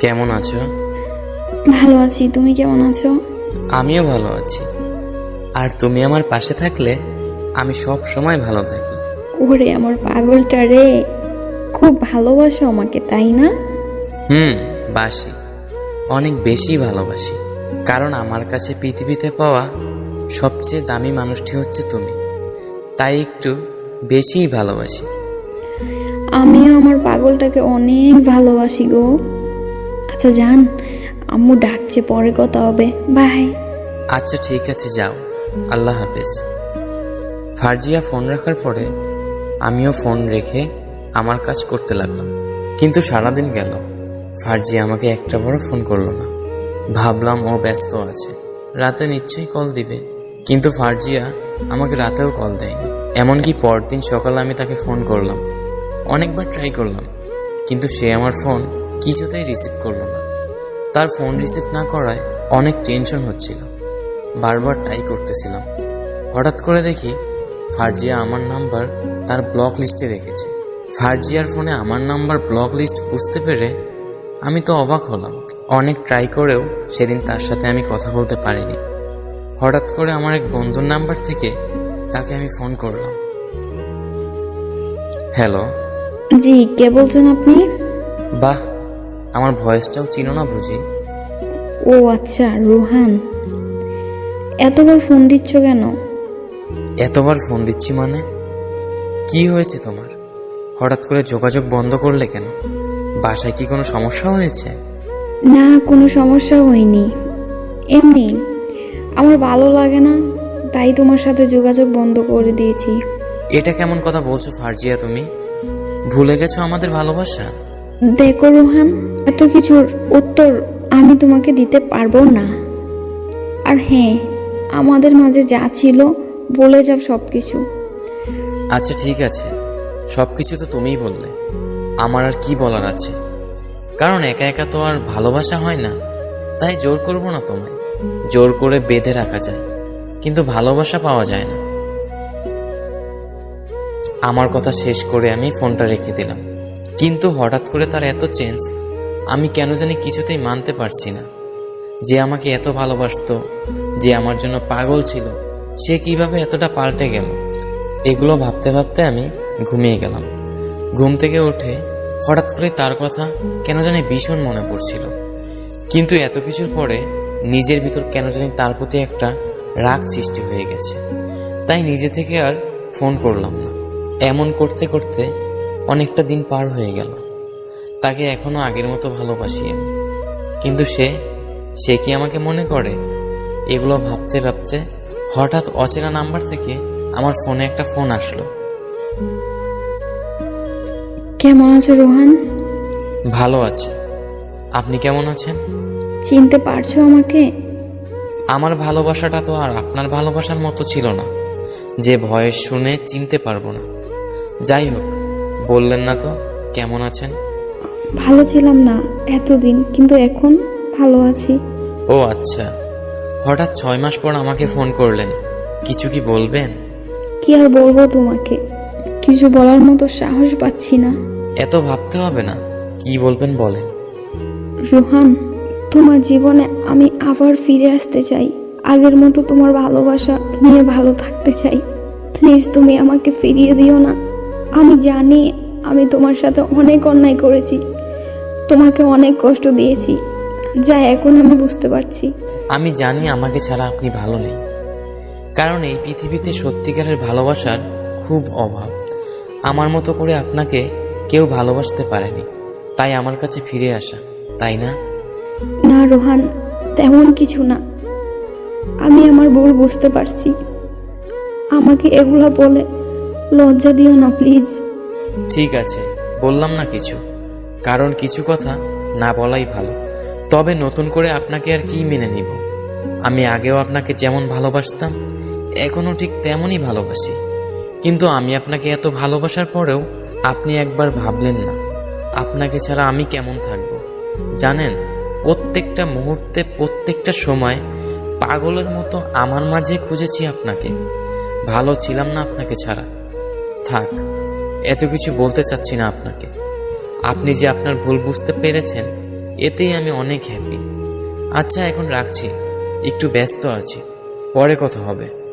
কেমন আছো? ভালো আছি, তুমি কেমন আছো? আমিও ভালো আছি। আর তুমি আমার পাশে থাকলে আমি সব সময় ভালো থাকি। ওরে আমার পাগলটা রে, খুব ভালোবাসো আমাকে তাই না? বাসি, অনেক বেশি ভালোবাসি। কারণ আমার কাছে পৃথিবীতে পাওয়া সবচেয়ে দামি মানুষটি হচ্ছে তুমি, তাই একটু বেশিই ভালোবাসি। আমিও আমার পাগলটাকে অনেক ভালোবাসি গো। আচ্ছা জান, আম্মু ডাকছে, পরে কথা হবে, বাই। আচ্ছা ঠিক আছে, যাও, আল্লাহ হাফেজ। ফারজিয়া ফোন রাখার পরে আমিও ফোন রেখে আমার কাজ করতে লাগলাম। কিন্তু সারাদিন গেল, ফারজিয়া আমাকে একটা বড় ফোন করলো না। ভাবলাম ও ব্যস্ত আছে, রাতে নিশ্চয়ই কল দিবে। কিন্তু ফারজিয়া আমাকে রাতেও কল দেয়নি। এমনকি পরদিন সকালে আমি তাকে ফোন করলাম, অনেকবার ট্রাই করলাম, কিন্তু সে আমার ফোন কিছুতেই রিসিভ করলো না। তার ফোন রিসিভ না করায় অনেক টেনশন হচ্ছিল, বারবার ট্রাই করতেছিলাম। হঠাৎ করে দেখি ফারজিয়া আমার নাম্বার তার ব্লক লিস্টে রেখেছে। ফারজিয়ার ফোনে আমার নাম্বার ব্লক লিস্ট বুঝতে পেরে আমি তো অবাক হলাম। অনেক ট্রাই করেও সেদিন তার সাথে আমি কথা বলতে পারিনি। হঠাৎ করে আমার এক বন্ধুর নাম্বার থেকে তাকে আমি ফোন করলাম। হ্যালো। জি, কে বলছেন আপনি? বাহ, আমার ভয়েসটাও চিনো না বুঝি? ও আচ্ছা, রোহান। এতবার ফোন দিচ্ছ কেন? এতবার ফোন দিচ্ছি মানে? কি হয়েছে তোমার? হঠাৎ করে যোগাযোগ বন্ধ করলে কেন? বাসায় কি কোনো সমস্যা হয়েছে? না, কোনো সমস্যা হয়নি, এমনি আমার ভালো লাগে না, তাই তোমার সাথে যোগাযোগ বন্ধ করে দিয়েছি। এটা কেমন কথা বলছো ফারজিয়া? তুমি ভুলে গেছো আমাদের ভালোবাসা? দেখো রোহান, এত কিছুর উত্তর আমি তোমাকে দিতে পারবো না। আর হ্যাঁ, আমাদের মাঝে যা ছিল বলে যাও সব কিছু। আচ্ছা ঠিক আছে, সব কিছু তো তুমিই বললে, আমার আর কি বলার আছে? কারণ একা একা তো আর ভালোবাসা হয় না, তাই জোর করবো না তোমায়। জোর করে বেঁধে রাখা যায়, কিন্তু ভালোবাসা পাওয়া যায় না। আমার কথা শেষ করে আমি ফোনটা রেখে দিলাম। কিন্তু হঠাৎ করে তার এত চেঞ্জ, আমি কেন জানি কিছুতেই মানতে পারছি না। যে আমাকে এত ভালোবাসতো, যে আমার জন্য পাগল ছিল, সে কিভাবে এতটা পাল্টে গেল? এগুলো ভাবতে ভাবতে আমি ঘুমিয়ে গেলাম। ঘুম থেকে উঠে হঠাৎ করে তার কথা কেন জানি ভীষণ মনে পড়ছিল। কিন্তু এত কিছুর পরে নিজের ভিতর কেন জানি তার প্রতি একটা রাগ সৃষ্টি হয়ে গেছে। তাই নিজে থেকে আর ফোন করলাম না। এমন করতে করতে অনেকটা দিন পার হয়ে গেল। তাকে এখনো আগের মতো ভালোবাসি আমি, কিন্তু সে কি আমাকে মনে করে? এগুলো ভাবতে ভাবতে হঠাৎ অচেনা নাম্বার থেকে আমার ফোনে একটা ফোন আসলো। কেমন আছো রোহান? ভালো আছি, আপনি কেমন আছেন? চিনতে পারছো আমাকে? আমার ভালোবাসাটা তো আর আপনার ভালোবাসার মতো ছিল না, যে ভয়েস শুনে চিনতে পারবো না। যাই হোক, বললেন না তো কেমন আছেন? ভালো ছিলাম না এতদিন, কিন্তু এখন ভালো আছি। ও আচ্ছা, হঠাৎ 6 মাস পর আমাকে ফোন করলেন, কিছু কি বলবেন? কি আর বলবো তোমাকে, কিছু বলার মতো সাহস পাচ্ছি না। এত ভাবতে হবে না, কি বলবেন বলেন। রোহান, তোমার জীবনে আমি আবার ফিরে আসতে চাই। আগের মতো তোমার ভালোবাসা নিয়ে ভালো থাকতে চাই। প্লিজ তুমি আমাকে ফিরিয়ে দিও না। আমি জানি আমি তোমার সাথে অনেক অন্যায় করেছি, তোমাকে অনেক কষ্ট দিয়েছি, যা এখন আমি বুঝতে পারছি। আমি জানি আমাকে ছাড়া আপনি ভালো নেই, কারণ এই পৃথিবীতে সত্যিকারের ভালোবাসার খুব অভাব। আমার মতো করে আপনাকে কেউ ভালোবাসতে পারেনি, তাই আমার কাছে ফিরে আসা, তাই না? না রোহান, তেমন কিছু না। আমি আমার ভুল বুঝতে পারছি। আমাকে এগুলো বলে লজ্জা দিও না প্লিজ। ঠিক আছে, বললাম না কিছু, কারণ কিছু কথা না বলাই ভালো। তবে নতুন করে আপনাকে আর কি মেনে নিব? আমি আগেও আপনাকে যেমন ভালোবাসতাম, এখনও ঠিক তেমনই ভালোবাসি। কিন্তু আমি আপনাকে এত ভালোবাসার পরেও আপনি একবার ভাবলেন না আপনাকে ছাড়া আমি কেমন থাকব। জানেন, প্রত্যেকটা মুহূর্তে, প্রত্যেকটা সময় পাগলের মতো আমার মাঝে খুঁজেছি আপনাকে। ভালো ছিলাম না আপনাকে ছাড়া। থাক, এত কিছু বলতে চাচ্ছি না আপনাকে। আপনি যে আপনার ভুল বুঝতে পেরেছেন, এতেই আমি অনেক হ্যাপি। আচ্ছা এখন রাখছি, একটু ব্যস্ত আছি, পরে কথা হবে।